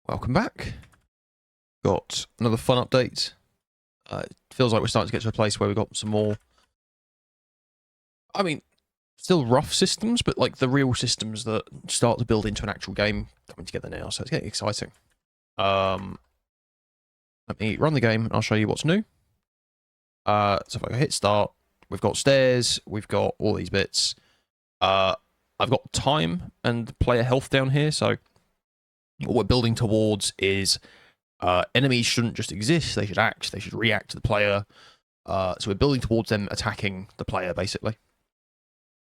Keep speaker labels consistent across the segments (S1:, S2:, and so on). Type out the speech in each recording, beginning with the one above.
S1: Welcome back. Got another fun update. It feels like we're starting to get to a place where we've got some more, I mean, still rough systems, but like the real systems that start to build into an actual game coming together now, so it's getting exciting. Let me run the game and I'll show you what's new. So if I hit start, we've got stairs, we've got all these bits. I've got time and player health down here, so what we're building towards is enemies shouldn't just exist, they should act, they should react to the player. So we're building towards them attacking the player, basically.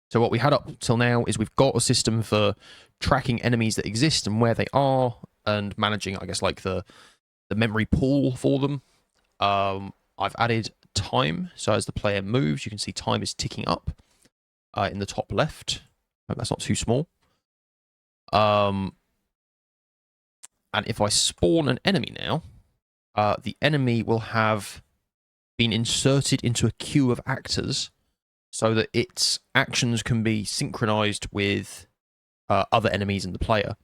S1: So what we had up till now is we've got a system for tracking enemies that exist and where they are, and managing, I guess, like the memory pool for them. I've added time, so as the player moves, you can see time is ticking up in the top left. Hope that's not too small. And if I spawn an enemy now, the enemy will have been inserted into a queue of actors so that its actions can be synchronized with other enemies and the player.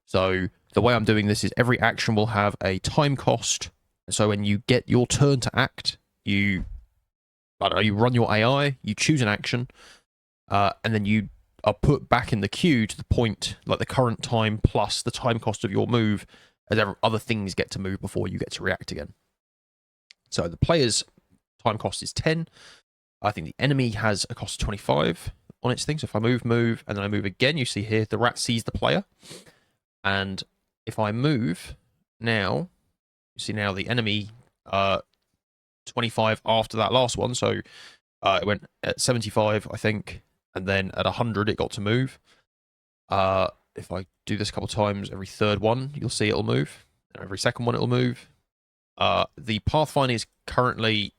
S1: So the way I'm doing this is every action will have a time cost. So when you get your turn to act, you run your AI, you choose an action, and then you are put back in the queue to the point, like the current time plus the time cost of your move, as other things get to move before you get to react again. So the player's time cost is 10. I think the enemy has a cost of 25 on its thing. So if I move, and then I move again, you see here, the rat sees the player. And if I move now, you see now the enemy 25 after that last one. So it went at 75, I think. And then at 100, it got to move. If I do this a couple of times, every third one, you'll see it'll move. And every second one, it'll move. The pathfinding is currently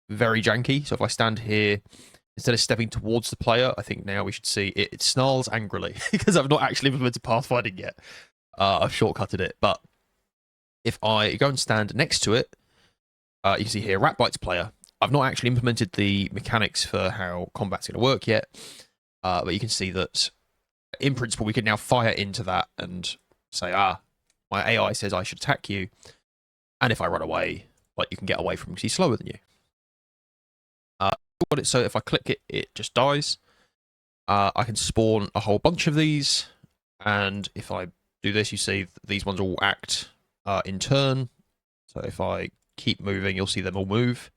S1: very janky. So if I stand here, instead of stepping towards the player, I think now we should see it snarls angrily because I've not actually implemented pathfinding yet. I've shortcutted it. But if I go and stand next to it, you can see here, rat bites player. I've not actually implemented the mechanics for how combat's going to work yet, but you can see that in principle we can now fire into that and say, my AI says I should attack you, and if I run away, like, you can get away from him because he's slower than you. So if I click it, it just dies. I can spawn a whole bunch of these, and if I do this, you see these ones all act in turn. So if I keep moving, you'll see them all move.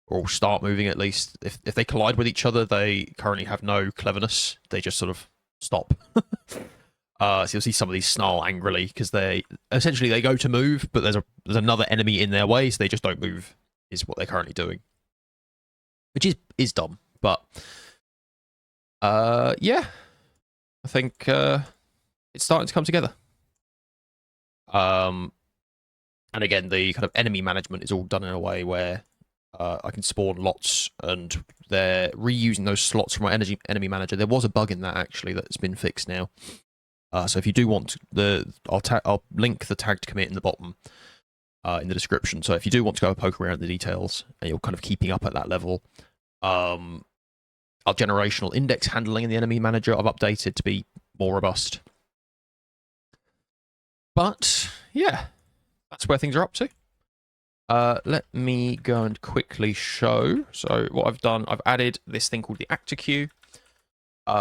S1: Or start moving at least. If they collide with each other, they currently have no cleverness. They just sort of stop. So you'll see some of these snarl angrily because they go to move, but there's another enemy in their way, so they just don't move. Is what they're currently doing, which is dumb. But yeah, I think it's starting to come together. And again, the kind of enemy management is all done in a way where I can spawn lots, and they're reusing those slots from my enemy manager. There was a bug in that, actually, that's been fixed now. So if you do want I'll link the tagged commit in the bottom in the description. So if you do want to go poke around the details and you're kind of keeping up at that level, our generational index handling in the enemy manager I've updated to be more robust. But yeah, that's where things are up to. Let me go and quickly show. So what I've done, I've added this thing called the actor queue,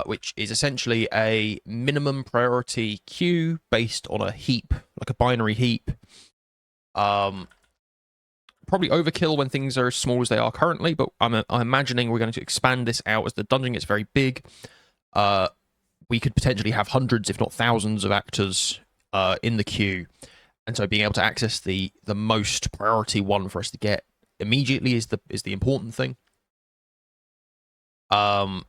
S1: which is essentially a minimum priority queue based on a heap, like a binary heap. Probably overkill when things are as small as they are currently, but I'm imagining we're going to expand this out as the dungeon gets very big. We could potentially have hundreds, if not thousands, of actors in the queue. And so being able to access the most priority one for us to get immediately is the important thing. I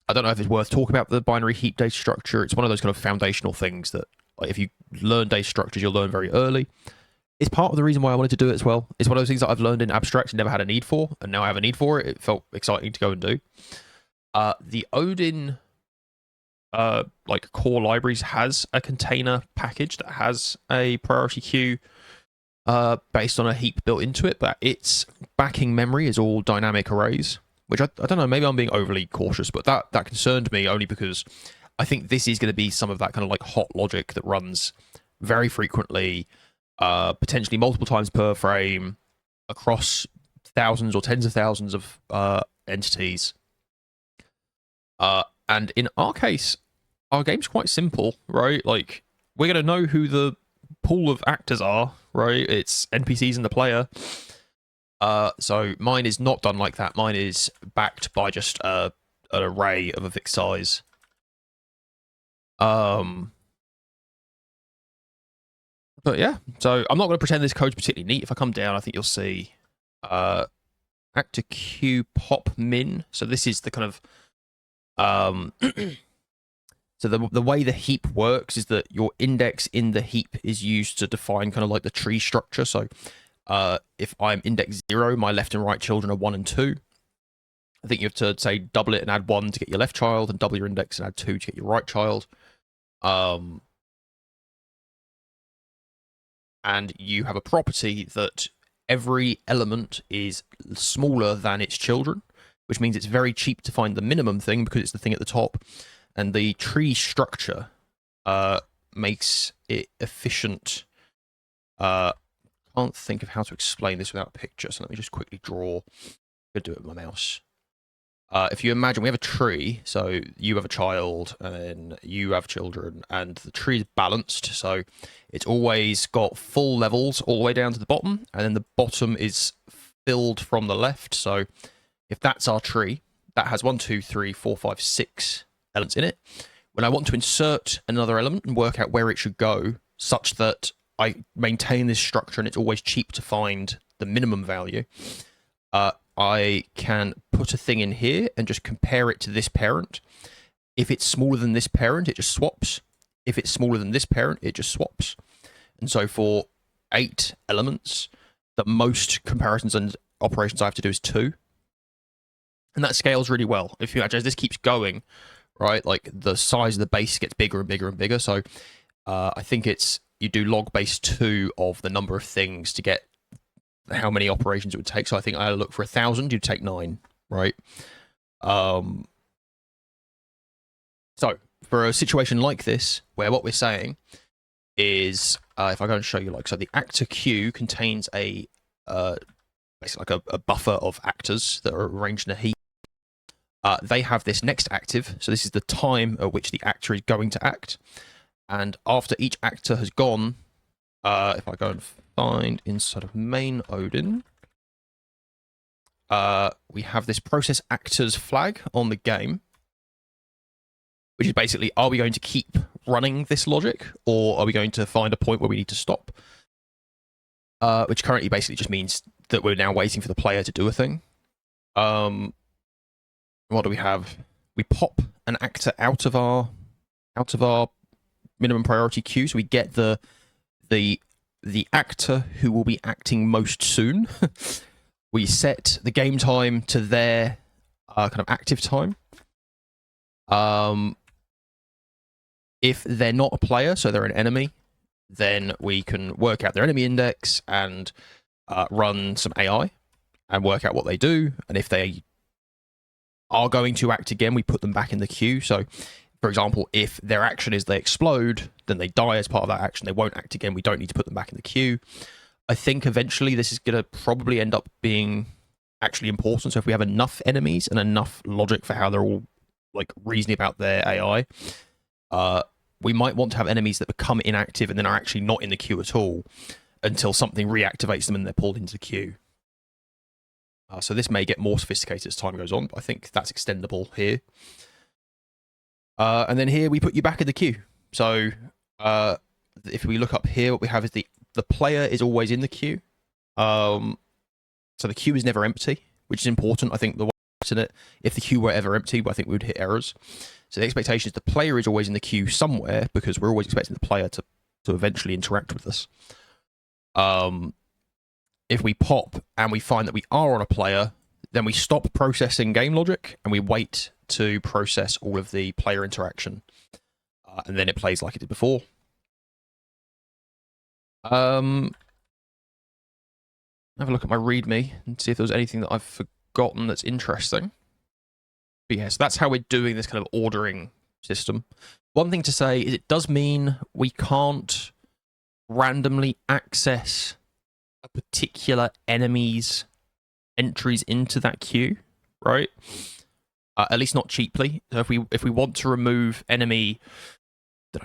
S1: don't know if it's worth talking about the binary heap data structure. It's one of those kind of foundational things that, like, if you learn data structures, you'll learn very early. It's part of the reason why I wanted to do it as well. It's one of those things that I've learned in abstract and never had a need for, and now I have a need for it. It felt exciting to go and do. The Odin like core libraries has a container package that has a priority queue based on a heap built into it, but its backing memory is all dynamic arrays, which I don't know, maybe I'm being overly cautious, but that concerned me only because I think this is going to be some of that kind of like hot logic that runs very frequently, potentially multiple times per frame, across thousands or tens of thousands of entities. And in our case, our game's quite simple, right? Like, we're going to know who the pool of actors are, right? It's NPCs and the player. So mine is not done like that. Mine is backed by just an array of a fixed size. But yeah, so I'm not going to pretend this code's particularly neat. If I come down, I think you'll see actor Q pop min. So this is the kind of so the way the heap works is that your index in the heap is used to define kind of like the tree structure. So if I'm index 0, my left and right children are 1 and 2. I think you have to, say, double it and add 1 to get your left child, and double your index and add 2 to get your right child. And you have a property that every element is smaller than its children, which means it's very cheap to find the minimum thing because it's the thing at the top. And the tree structure makes it efficient. Can't think of how to explain this without a picture, so let me just quickly draw. I'm going to do it with my mouse. If you imagine, we have a tree, so you have a child, and then you have children, and the tree is balanced, so it's always got full levels all the way down to the bottom, and then the bottom is filled from the left. So if that's our tree, that has 1, 2, 3, 4, 5, 6 elements in it. When I want to insert another element and work out where it should go, such that I maintain this structure and it's always cheap to find the minimum value, I can put a thing in here and just compare it to this parent. If it's smaller than this parent, it just swaps. If it's smaller than this parent, it just swaps. And so for 8 elements, the most comparisons and operations I have to do is 2. And that scales really well. If you imagine, as this keeps going, right, like the size of the base gets bigger and bigger and bigger. So I think it's, you do log base 2 of the number of things to get how many operations it would take. So I think I look for 1,000, you'd take 9, right? So for a situation like this, where what we're saying is, if I go and show you, like, so the actor queue contains a basically like a buffer of actors that are arranged in a heap. They have this next active, so this is the time at which the actor is going to act. And after each actor has gone, if I go and find inside of main Odin, we have this process actors flag on the game, which is basically, are we going to keep running this logic, or are we going to find a point where we need to stop? Which currently basically just means that we're now waiting for the player to do a thing. What do we have? We pop an actor out of our minimum priority queue, so we get the actor who will be acting most soon. We set the game time to their kind of active time. If they're not a player, so they're an enemy, then we can work out their enemy index and run some AI and work out what they do. And if they are going to act again, we put them back in the queue. So, for example, if their action is they explode, then they die as part of that action. They won't act again. We don't need to put them back in the queue. I think eventually this is going to probably end up being actually important. So if we have enough enemies and enough logic for how they're all like reasoning about their AI, we might want to have enemies that become inactive and then are actually not in the queue at all until something reactivates them and they're pulled into the queue. So this may get more sophisticated as time goes on, but I think that's extendable here. And then here we put you back in the queue. So if we look up here, what we have is the player is always in the queue. So the queue is never empty, which is important. I think the way in it, if the queue were ever empty, I think we would hit errors. So the expectation is the player is always in the queue somewhere, because we're always expecting the player to eventually interact with us. If we pop and we find that we are on a player, then we stop processing game logic and we wait to process all of the player interaction. And then it plays like it did before. Have a look at my README and see if there's anything that I've forgotten that's interesting. But yeah, so that's how we're doing this kind of ordering system. One thing to say is it does mean we can't randomly access a particular enemy's entries into that queue, right? At least not cheaply. So if we want to remove enemy,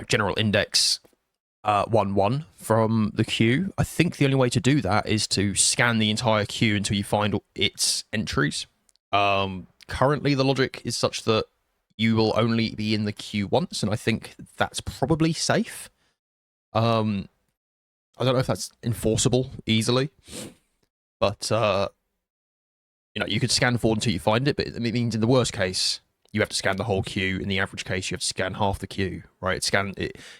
S1: general index 1-1 from the queue, I think the only way to do that is to scan the entire queue until you find its entries. Currently, the logic is such that you will only be in the queue once, and I think that's probably safe. I don't know if that's enforceable easily, but you could scan forward until you find it, but it means in the worst case, you have to scan the whole queue. In the average case, you have to scan half the queue, right?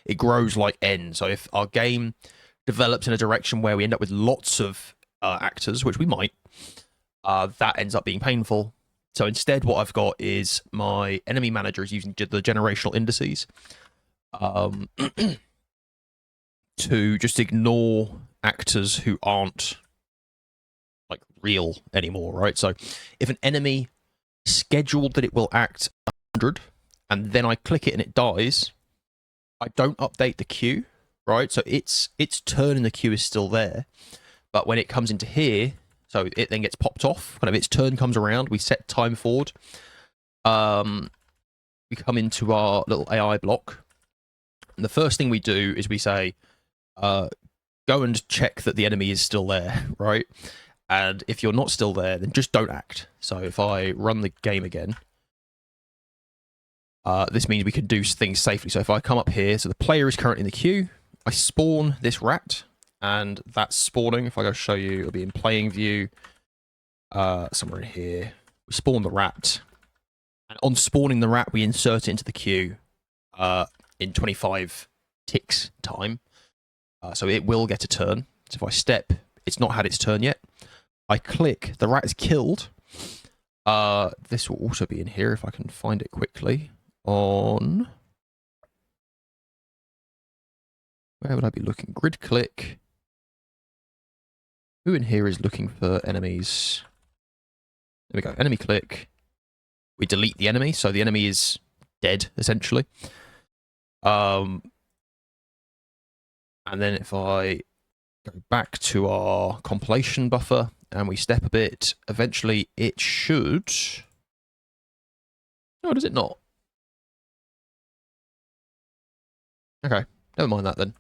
S1: It grows like N. So if our game develops in a direction where we end up with lots of actors, which we might, that ends up being painful. So instead, what I've got is my enemy manager is using the generational indices to just ignore actors who aren't like real anymore, right? So if an enemy scheduled that it will act 100 and then I click it and it dies, I don't update the queue, right? So its turn in the queue is still there, but when it comes into here, so it then gets popped off, kind of its turn comes around, we set time forward, we come into our little AI block, and the first thing we do is we say, go and check that the enemy is still there, right? And if you're not still there, then just don't act. So if I run the game again, this means we can do things safely. So if I come up here, so the player is currently in the queue, I spawn this rat, and that's spawning. If I go show you, it'll be in playing view, somewhere in here. We spawn the rat, and on spawning the rat, we insert it into the queue in 25 ticks time. So it will get a turn. So if I step, it's not had its turn yet. I click, the rat is killed. This will also be in here if I can find it quickly. On... where would I be looking? Grid click. Who in here is looking for enemies? There we go. Enemy click. We delete the enemy, so the enemy is dead, essentially. And then if I go back to our compilation buffer and we step a bit, eventually it should... oh, does it not? Okay, never mind that then.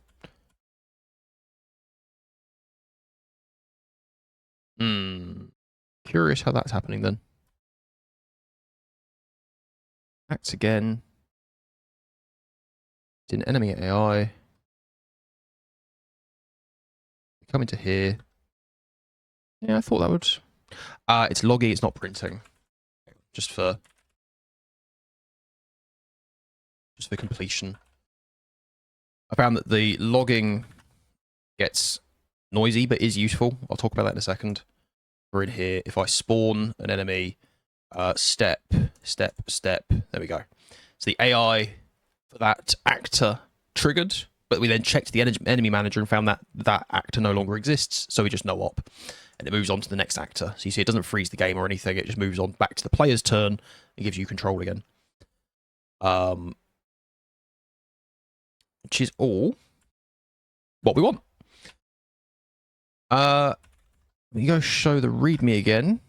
S1: Curious how that's happening then. Acts again. It's in enemy AI. Come into here. Yeah, I thought that would... it's loggy, it's not printing. Just for completion. I found that the logging gets noisy, but is useful. I'll talk about that in a second. We're in here. If I spawn an enemy, step, step, step. There we go. So the AI for that actor triggered, but we then checked the enemy manager and found that that actor no longer exists, so we just no op. And it moves on to the next actor. So you see it doesn't freeze the game or anything, it just moves on back to the player's turn and gives you control again. Which is all what we want. Let me go show the README again.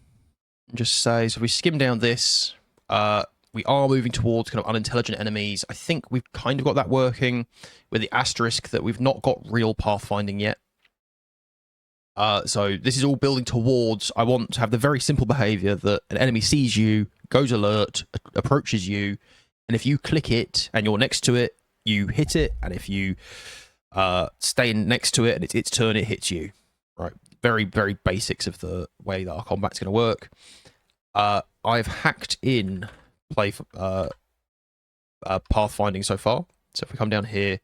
S1: And just say, so if we skim down this, we are moving towards kind of unintelligent enemies. I think we've kind of got that working with the asterisk that we've not got real pathfinding yet. So this is all building towards, I want to have the very simple behavior that an enemy sees you, goes alert, approaches you, and if you click it and you're next to it, you hit it, and if you stay next to it and it's its turn, it hits you. Right, very, very basics of the way that our combat's going to work. I've hacked in pathfinding so far. So if we come down here,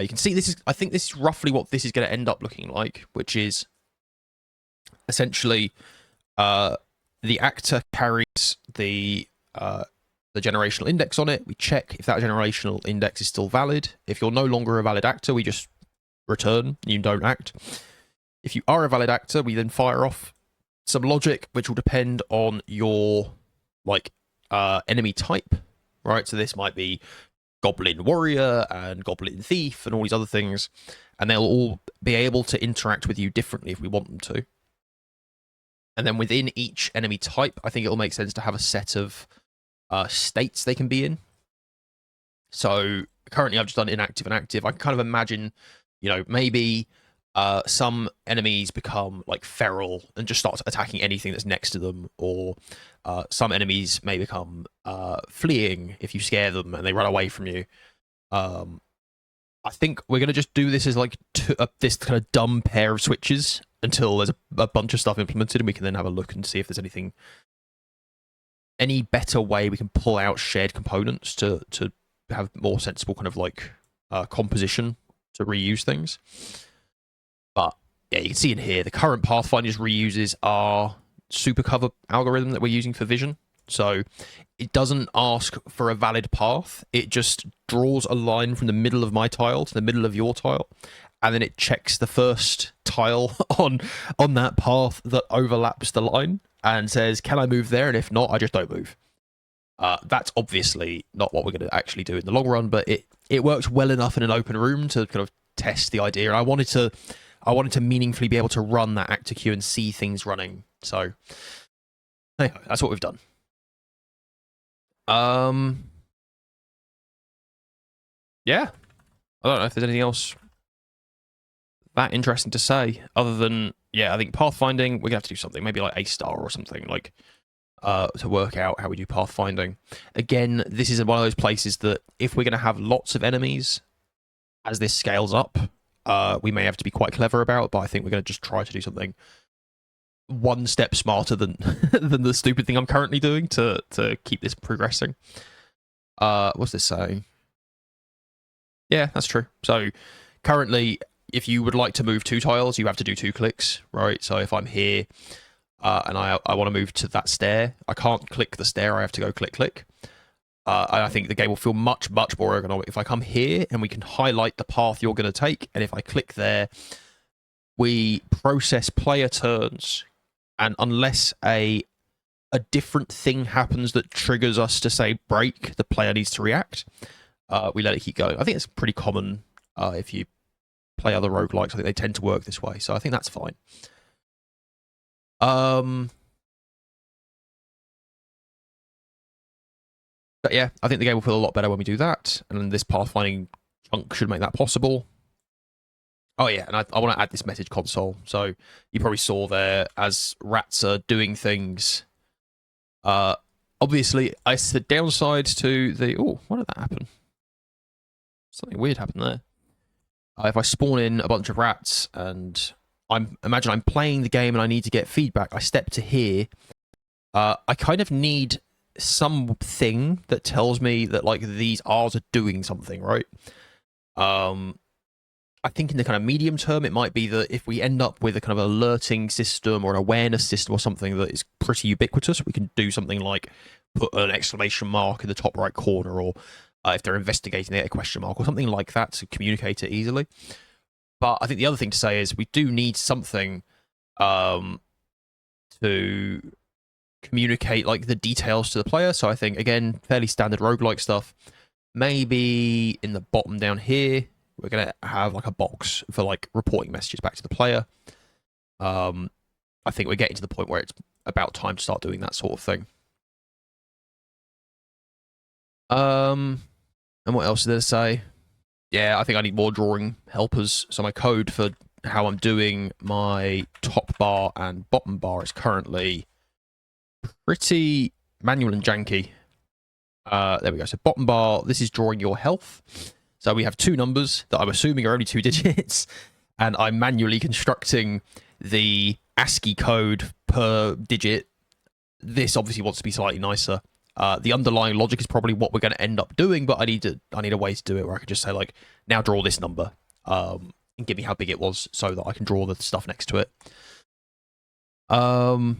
S1: you can see this is, I think this is roughly what this is going to end up looking like, which is essentially the actor carries the generational index on it. We check if that generational index is still valid. If you're no longer a valid actor, we just return, you don't act. If you are a valid actor, we then fire off some logic, which will depend on your enemy type, right? So this might be Goblin Warrior and Goblin Thief and all these other things, and they'll all be able to interact with you differently if we want them to. And then within each enemy type, I think it'll make sense to have a set of states they can be in. So currently I've just done inactive and active. I can kind of imagine, maybe some enemies become like feral and just start attacking anything that's next to them, or some enemies may become fleeing if you scare them and they run away from you. I think we're going to just do this as like this kind of dumb pair of switches until there's a bunch of stuff implemented, and we can then have a look and see if there's any better way we can pull out shared components to have more sensible kind of like composition to reuse things. But yeah, you can see in here the current Pathfinders reuses our super cover algorithm that we're using for vision. So it doesn't ask for a valid path. It just draws a line from the middle of my tile to the middle of your tile, and then it checks the first tile on that path that overlaps the line and says, can I move there? And if not, I just don't move. That's obviously not what we're going to actually do in the long run, but it works well enough in an open room to kind of test the idea. And I wanted to meaningfully be able to run that actor queue and see things running. So anyway, that's what we've done. Yeah, I don't know if there's anything else that interesting to say other than, yeah, I think pathfinding, we're gonna have to do something, maybe like A-star or something, like to work out how we do pathfinding. Again, this is one of those places that if we're gonna have lots of enemies as this scales up, we may have to be quite clever about, but I think we're gonna just try to do something one step smarter than than the stupid thing I'm currently doing to keep this progressing. What's this saying? Yeah, that's true. So currently, if you would like to move 2 tiles, you have to do 2 clicks, right? So if I'm here and I want to move to that stair, I can't click the stair. I have to go click. And I think the game will feel much, much more ergonomic if I come here and we can highlight the path you're going to take. And if I click there, we process player turns. And unless a different thing happens that triggers us to say break, the player needs to react. We let it keep going. I think it's pretty common if you play other roguelikes. I think they tend to work this way, so I think that's fine. But yeah, I think the game will feel a lot better when we do that, and this pathfinding chunk should make that possible. Oh yeah, and I want to add this message console. So you probably saw there, as rats are doing things. Obviously, I said downsides to the... Oh, why did that happen? Something weird happened there. If I spawn in a bunch of rats and imagine I'm playing the game and I need to get feedback, I step to here. I kind of need something that tells me that like these R's are doing something, right? I think in the kind of medium term, it might be that if we end up with a kind of alerting system or an awareness system or something that is pretty ubiquitous, we can do something like put an exclamation mark in the top right corner, or if they're investigating it, a question mark or something like that to communicate it easily. But I think the other thing to say is we do need something to communicate like the details to the player. So I think, again, fairly standard roguelike stuff. Maybe in the bottom down here, we're going to have like a box for like reporting messages back to the player. I think we're getting to the point where it's about time to start doing that sort of thing. And what else did there say? Yeah, I think I need more drawing helpers. So my code for how I'm doing my top bar and bottom bar is currently pretty manual and janky. There we go. So bottom bar, this is drawing your health. So we have 2 numbers that I'm assuming are only 2 digits, and I'm manually constructing the ASCII code per digit. This obviously wants to be slightly nicer. The underlying logic is probably what we're going to end up doing, but I need a way to do it where I can just say like, now draw this number, and give me how big it was so that I can draw the stuff next to it. Or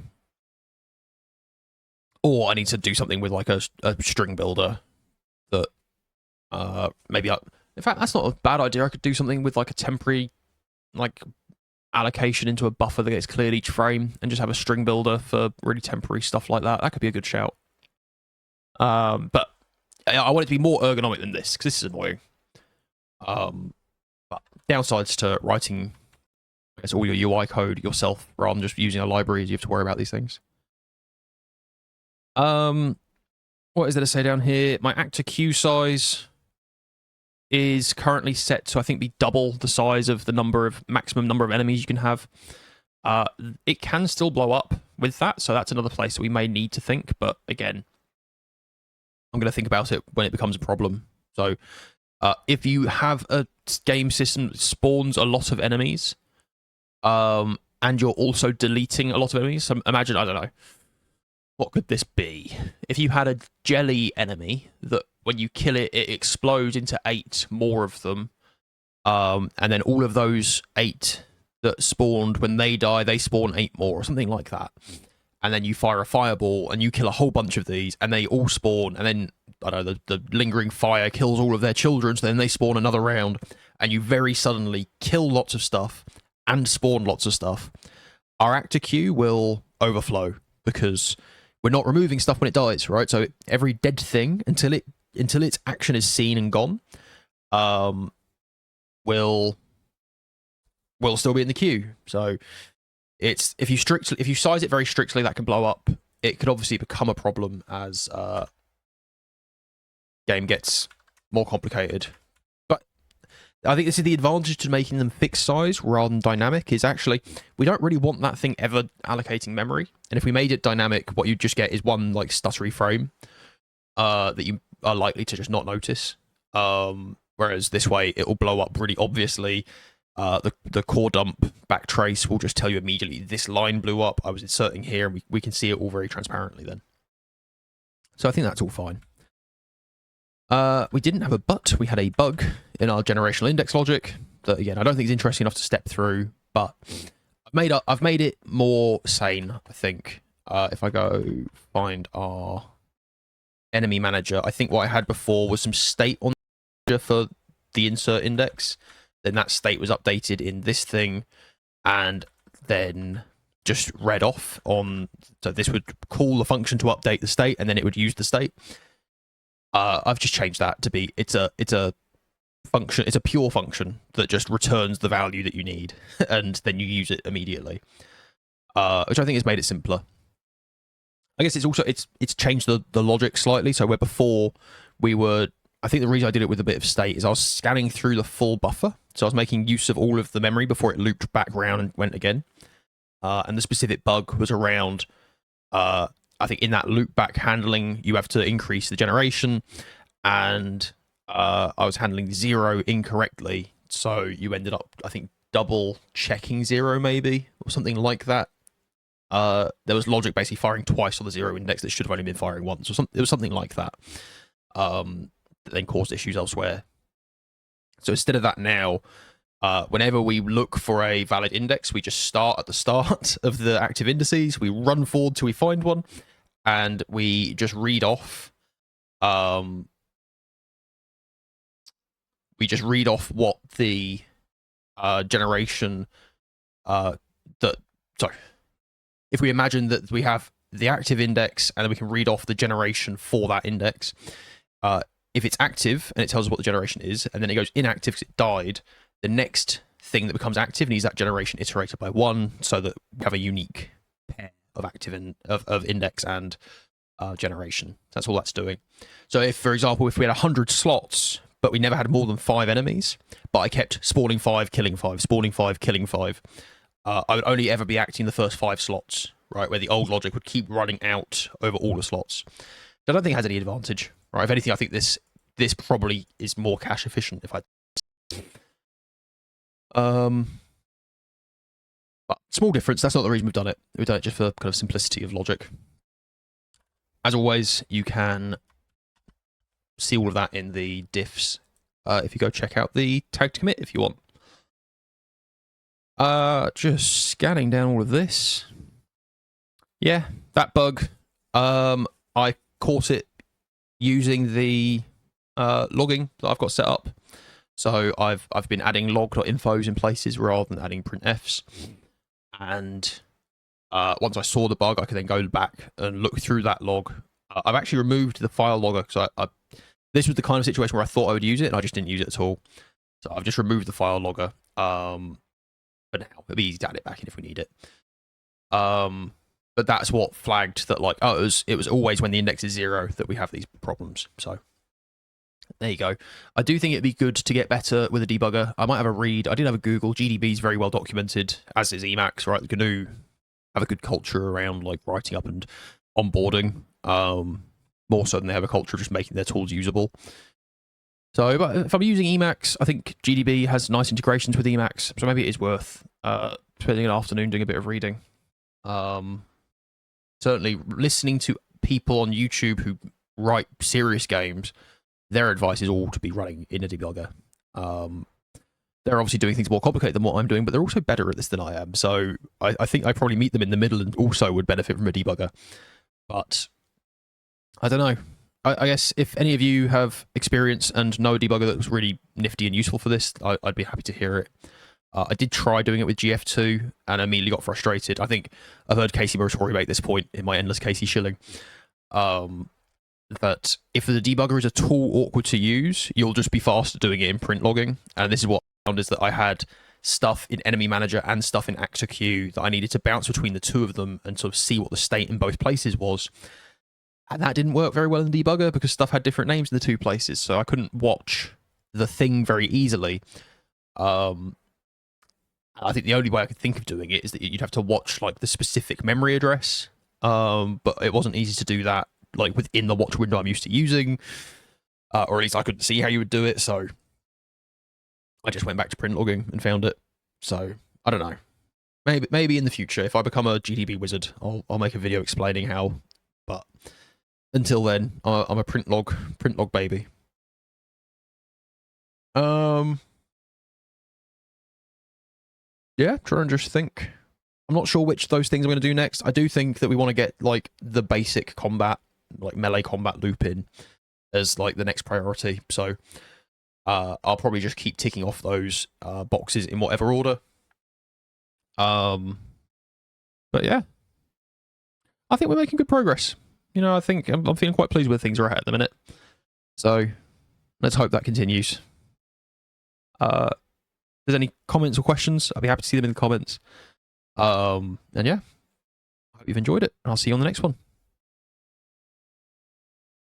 S1: I need to do something with like a string builder that maybe in fact, that's not a bad idea. I could do something with like a temporary like allocation into a buffer that gets cleared each frame and just have a string builder for really temporary stuff like that. That could be a good shout. But I want it to be more ergonomic than this, because this is annoying. But downsides to writing, I guess, all your UI code yourself rather than just using a library, you have to worry about these things. What is there to say down here? My actor queue size is currently set to, I think, be double the size of the maximum number of enemies you can have. It can still blow up with that, so that's another place that we may need to think. But again, I'm going to think about it when it becomes a problem. So if you have a game system that spawns a lot of enemies, and you're also deleting a lot of enemies, so imagine, I don't know, what could this be? If you had a jelly enemy that when you kill it, it explodes into 8 more of them, and then all of those 8 that spawned, when they die, they spawn 8 more, or something like that. And then you fire a fireball, and you kill a whole bunch of these, and they all spawn, and then, I don't know, the lingering fire kills all of their children, so then they spawn another round, and you very suddenly kill lots of stuff, and spawn lots of stuff. Our actor queue will overflow, because we're not removing stuff when it dies, right? So every dead thing, until its action is seen and gone, will still be in the queue. So it's if you size it very strictly, that can blow up. It could obviously become a problem as game gets more complicated. But I think this is the advantage to making them fixed size rather than dynamic, is actually we don't really want that thing ever allocating memory. And if we made it dynamic, what you just get is one like stuttery frame that you are likely to just not notice. Whereas this way, it will blow up really obviously. The core dump backtrace will just tell you immediately this line blew up. I was inserting here, and we can see it all very transparently then. So I think that's all fine. We didn't have a but, we had a bug in our generational index logic that, again, I don't think is interesting enough to step through, but I've made it more sane, I think. If I go find our enemy manager, I think what I had before was some state on for the insert index. Then that state was updated in this thing, and then just read off on. So this would call the function to update the state, and then it would use the state. I've just changed that to be it's a function. It's a pure function that just returns the value that you need, and then you use it immediately. Which I think has made it simpler. I guess it's changed the logic slightly. So where before we were, I think the reason I did it with a bit of state is I was scanning through the full buffer. So I was making use of all of the memory before it looped back around and went again. And the specific bug was around, I think in that loop back handling, you have to increase the generation. And I was handling 0 incorrectly. So you ended up, I think, double checking 0 maybe, or something like that. There was logic basically firing twice on the 0 index that should have only been firing once. It was something like that. That then caused issues elsewhere. So instead of that now, whenever we look for a valid index, we just start at the start of the active indices, we run forward till we find one, and we just read off what the generation if we imagine that we have the active index and then we can read off the generation for that index. If it's active and it tells us what the generation is, and then it goes inactive because it died, the next thing that becomes active needs that generation iterated by 1, so that we have a unique pair of active of index and generation. That's all that's doing. So if, for example, if we had 100 slots, but we never had more than 5 enemies, but I kept spawning 5, killing 5, spawning 5, killing 5, I would only ever be acting the first 5 slots, right? Where the old logic would keep running out over all the slots. I don't think it has any advantage, right? If anything, I think this probably is more cache efficient. If I, but small difference. That's not the reason we've done it. We've done it just for kind of simplicity of logic. As always, you can see all of that in the diffs if you go check out the tagged commit if you want. Just scanning down all of this. Yeah, that bug. I caught it using the logging that I've got set up. So I've been adding log.infos in places rather than adding printfs. And once I saw the bug, I could then go back and look through that log. I've actually removed the file logger because this was the kind of situation where I thought I would use it, and I just didn't use it at all. So I've just removed the file logger for now. It'll be easy to add it back in if we need it. But that's what flagged that, like, oh, it was always when the index is 0 that we have these problems. So there you go. I do think it'd be good to get better with a debugger. I might have a read. I did have a Google. GDB is very well documented, as is Emacs, right? GNU have a good culture around like writing up and onboarding, more so than they have a culture of just making their tools usable. So but if I'm using Emacs, I think GDB has nice integrations with Emacs, so maybe it is worth spending an afternoon doing a bit of reading. Certainly listening to people on YouTube who write serious games, their advice is all to be running in a debugger. They're obviously doing things more complicated than what I'm doing, but they're also better at this than I am. So I think I probably meet them in the middle and also would benefit from a debugger. But I don't know. I guess if any of you have experience and know a debugger that was really nifty and useful for this, I'd be happy to hear it. I did try doing it with GF2 and immediately got frustrated. I think I've heard Casey Muratori make this point in my Endless Casey Shilling. That if the debugger is at all awkward to use, you'll just be faster doing it in print logging. And this is what I found, is that I had stuff in Enemy Manager and stuff in Actor Queue that I needed to bounce between the two of them and sort of see what the state in both places was. And that didn't work very well in the debugger because stuff had different names in the two places. So I couldn't watch the thing very easily. I think the only way I could think of doing it is that you'd have to watch like the specific memory address. But it wasn't easy to do that like within the watch window I'm used to using. Or at least I couldn't see how you would do it. So I just went back to print logging and found it. So I don't know. Maybe in the future, if I become a GDB wizard, I'll make a video explaining how. But until then, I'm a print log baby. Yeah, trying to just think. I'm not sure which of those things I'm going to do next. I do think that we want to get like the basic combat, like melee combat loop in as like the next priority. So I'll probably just keep ticking off those boxes in whatever order. But yeah, I think we're making good progress. You know, I think I'm feeling quite pleased with things are at the minute. So let's hope that continues. If there's any comments or questions, I'll be happy to see them in the comments. And yeah, I hope you've enjoyed it, and I'll see you on the next one.